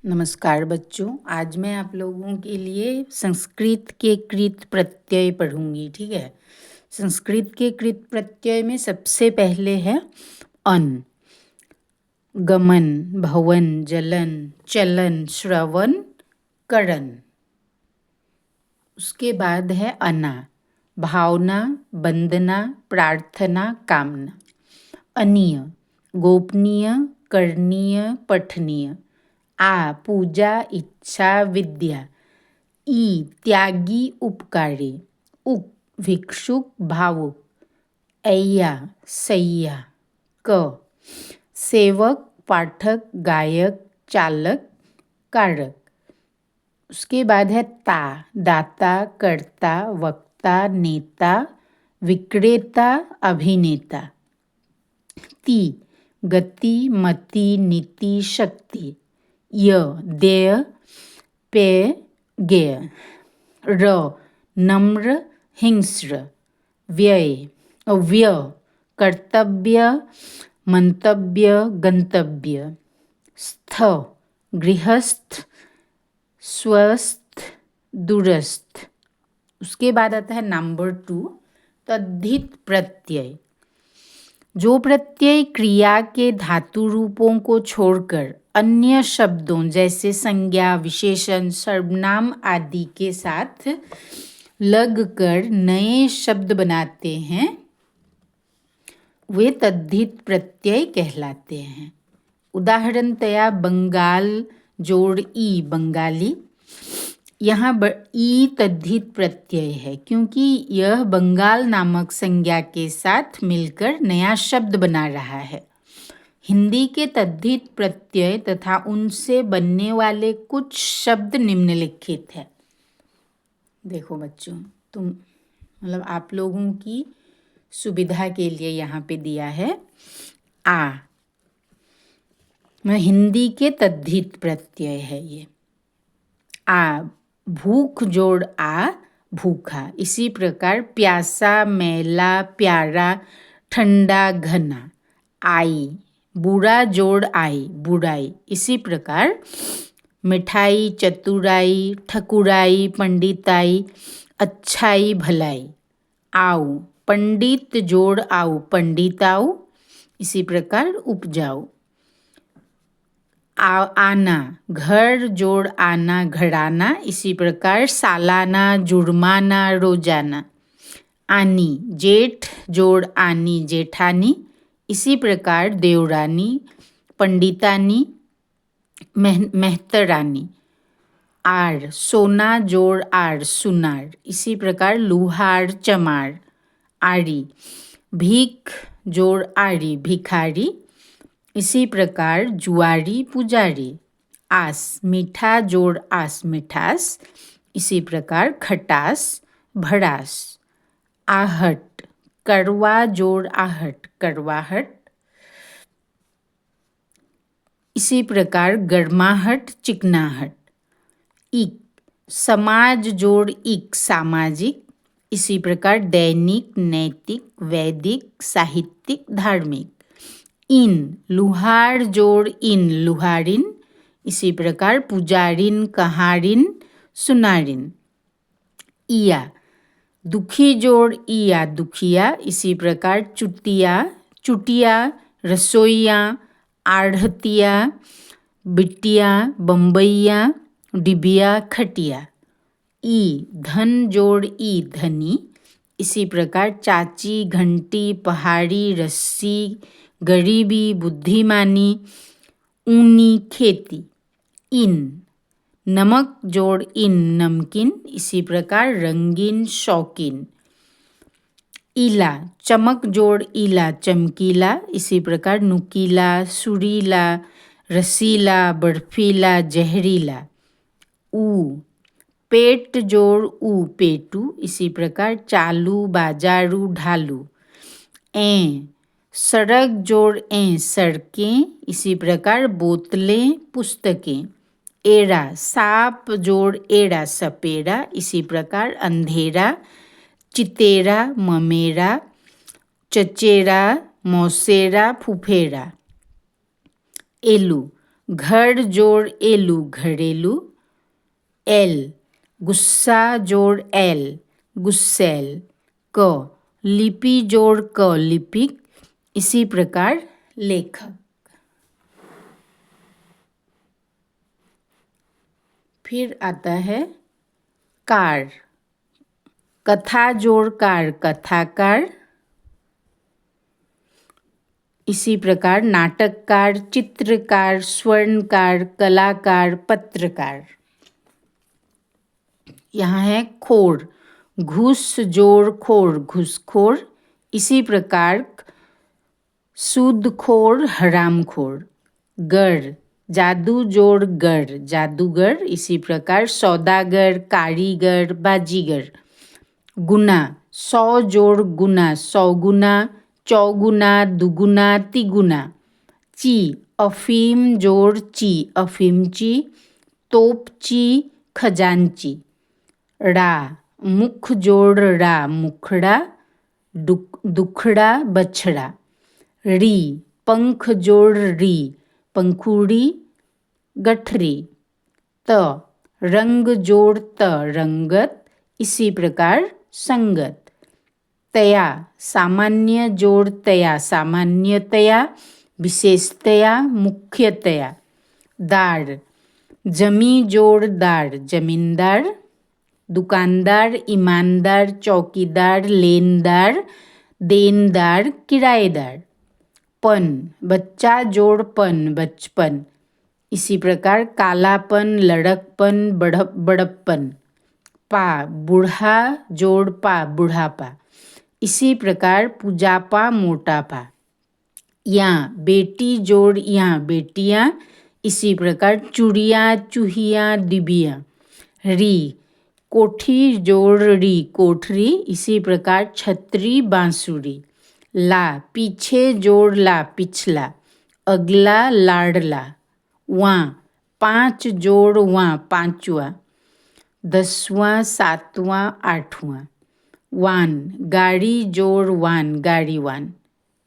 नमस्कार बच्चों, आज मैं आप लोगों के लिए संस्कृत के कृत प्रत्यय पढ़ूंगी। ठीक है। संस्कृत के कृत प्रत्यय में सबसे पहले है अन। गमन, भवन, जलन, चलन, श्रवण, करण। उसके बाद है अना। भावना, वंदना, प्रार्थना, कामना। अनीय, गोपनीय, करणीय, पठनीय। आ, पूजा, इच्छा, विद्या। ई, त्यागी, उपकारी। उक, भिक्षुक, भावुक। ऐया, सैया। क, सेवक, पाठक, गायक, चालक, कारक। उसके बाद है ता, दाता, कर्ता, वक्ता, नेता, विक्रेता, अभिनेता। ती, गति, मति, नीति, शक्ति। य, देय, पेय, गेय। र, नम्र, हिंस्र। व्यय, व्यय, कर्तव्य, मंतव्य, गंतव्य। स्थ, गृहस्थ, स्वस्थ, दूरस्थ। उसके बाद आता है नंबर 2, तद्धित प्रत्यय। जो प्रत्यय क्रिया के धातु रूपों को छोड़कर अन्य शब्दों जैसे संज्ञा, विशेषण, सर्वनाम आदि के साथ लगकर नए शब्द बनाते हैं, वे तद्धित प्रत्यय कहलाते हैं। उदाहरणतया बंगाल जोड़ ई, बंगाली। यहाँ ई तद्धित प्रत्यय है क्योंकि यह बंगाल नामक संज्ञा के साथ मिलकर नया शब्द बना रहा है। हिंदी के तद्धित प्रत्यय तथा उनसे बनने वाले कुछ शब्द निम्नलिखित है। देखो बच्चों, मतलब आप लोगों की सुविधा के लिए यहाँ पे दिया है। आ, हिंदी के तद्धित प्रत्यय है ये। आ, भूख जोड़ आ, भूखा। इसी प्रकार प्यासा, मैला, प्यारा, ठंडा, घना। आई, बुरा जोड़ आई, बुराई। इसी प्रकार मिठाई, चतुराई, ठकुराई, पंडिताई, अच्छाई, भलाई। आऊ, पंडित जोड़ आऊ, पंडिताऊ। इसी प्रकार उपजाऊ। आना, घर जोड़ आना, घराना। इसी प्रकार सालाना, जुर्माना, रोजाना। आनी, जेठ जोड़ आनी, जेठानी। इसी प्रकार देवरानी, पंडितानी, मेहतरानी। आर, सोना जोड़ आर, सुनार। इसी प्रकार लुहार, चमार। आरी, भीख जोड़ आरी, भिखारी। इसी प्रकार जुआरी, पुजारी। आस, मीठा जोड़ आस, मिठास। इसी प्रकार खटास, भड़ास। आहट, करवा जोड़ आहट, करवाहट। इसी प्रकार गर्माहट, चिकनाहट। इक, समाज जोड़ इक, सामाजिक। इसी प्रकार दैनिक, नैतिक, वैदिक, साहित्यिक, धार्मिक। इन, लुहार जोड़ इन, लुहारिन। इसी प्रकार पुजारिन, कहारिन, सुनारिन। इया, दुखी जोड़ इया, दुखिया। इसी प्रकार चुटिया, चुटिया, रसोइया, आढ़तिया, बिटिया, बम्बैया, डिबिया, खटिया। ई, धन जोड़ ई, धनी। इसी प्रकार चाची, घंटी, पहाड़ी, रस्सी, गरीबी, बुद्धिमानी, ऊनी, खेती। इन, नमक जोड़ इन, नमकीन। इसी प्रकार रंगीन, शौकीन। इला, चमक जोड़ इला, चमकीला। इसी प्रकार नुकीला, सुरीला, रसीला, बर्फीला, जहरीला। ऊ, पेट जोड़ ऊ, पेटू। इसी प्रकार चालू, बाजारू, ढालू। ए, सड़क जोड़ ए, सड़कें। इसी प्रकार बोतलें, पुस्तकें। एड़ा, सांप जोड़ एड़ा, सपेरा। इसी प्रकार अंधेरा, चितेरा, ममेरा, चचेरा, मौसेरा, फुफेरा। एलू, घर जोड़ एलू घरेलू, एल गुस्सा जोड़ एल गुस्सैल, क लिपि जोड़ क लिपिक, इसी प्रकार लेखक। फिर आता है कार, कथा जोड़ कार कथाकार, इसी प्रकार नाटककार, चित्रकार, स्वर्णकार, कलाकार, पत्रकार। यहाँ है खोर, घूस जोड़ खोर घूसखोर, इसी प्रकार सूदखोर हरामखोर। गर जादू जोड़ गर जादूगर, इसी प्रकार सौदागर, कारीगर, बाजीगर। गुना सौ जोड़ गुना सौगुना, चौगुना, दुगुना, तिगुना। ची अफीम जोड़ ची अफीमची, तोपची, खजांची। रा मुख जोड़ रा मुखड़ा, दुखड़ा, बछड़ा। री पंख जोड़ री पंखुड़ी, गठरी। त रंग जोड़ त रंगत, इसी प्रकार संगत। तया सामान्य जोड़ तया सामान्यतया, विशेषतया, मुख्यतया। दार जमी जोड़ दार जमींदार, दुकानदार, ईमानदार, चौकीदार, लेनदार, देनदार, किराएदार। पन बच्चा जोड़ पन बचपन, इसी प्रकार कालापन, लड़कपन, बड़प्पन। पा बूढ़ा जोड़ पा बुढ़ापा, इसी प्रकार पुजापा मोटापा। यहाँ बेटी जोड़ यहाँ बेटियाँ, इसी प्रकार चूड़ियाँ, चूहियाँ, डिबियाँ। री कोठी जोड़ री कोठरी, इसी प्रकार छतरी, बांसुरी। ला पीछे जोड़ ला पिछला, अगला, लाडला। वाँ पाँच जोड़ वाँ पाँचवा, 10वां, 7वां, 8वां। वान गाड़ी जोड़ वान गाड़ीवान,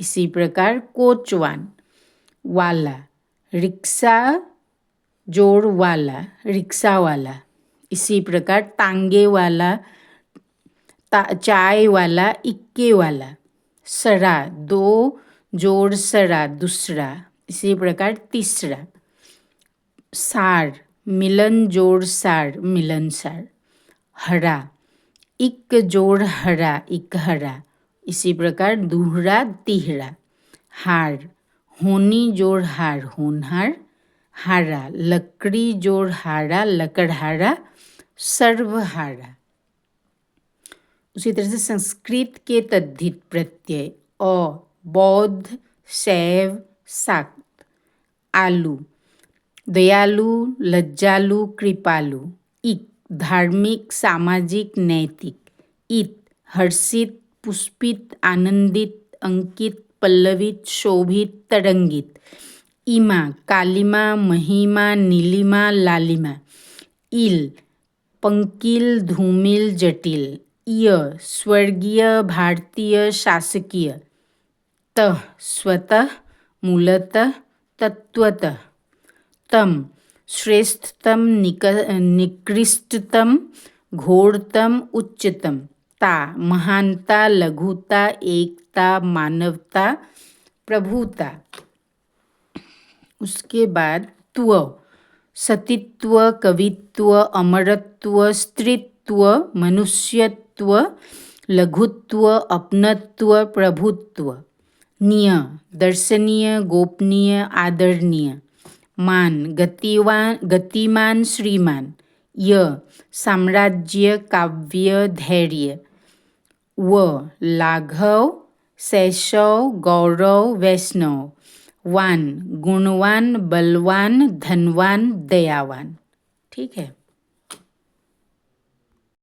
इसी प्रकार कोचवान। वाला रिक्शा जोड़ वाला रिक्शा वाला, इसी प्रकार टांगे वाला, चाय वाला, इक्के वाला। सरा दो जोड़ सरा दूसरा, इसी प्रकार तीसरा। सार मिलन जोड़ सार मिलनसार। हरा इक जोड़ हरा इकहरा, इसी प्रकार दूहरा तिहरा। हार होनी जोड़ हार होनहार। हारा लकड़ी जोड़ हारा लकड़हारा, सर्वहारा। उसी तरह से संस्कृत के तद्धित प्रत्यय अ बौद्ध, शैव, शाक्त। आलू दयालु, लज्जालु, कृपालु। इक धार्मिक, सामाजिक, नैतिक। इत हर्षित, पुष्पित, आनंदित, अंकित, पल्लवित, शोभित, तरंगित। इमा कालिमा, महिमा, नीलिमा, लालिमा। इल पंकिल, धूमिल, जटिल। इय स्वर्गीय, भारतीय, शासकीय। तः स्वतः, मूलतः, तत्वतः। तम श्रेष्ठतम, निकृष्टतम, घोरतम, उच्चतम। ता महानता, लघुता, एकता, मानवता, प्रभुता। उसके बाद त्व सतीत्व, कवित्व, अमरत्व, स्त्रीत्व, मनुष्यत्व, लघुत्व, अपनत्व, प्रभुत्व। निय दर्शनीय, गोपनीय, आदरणीय। मान गतिमान, श्रीमान। य साम्राज्य, काव्य, धैर्य। व लाघव, शैशव, गौरव, वैष्णव। वान गुणवान, बलवान, धनवान, दयावान। ठीक है।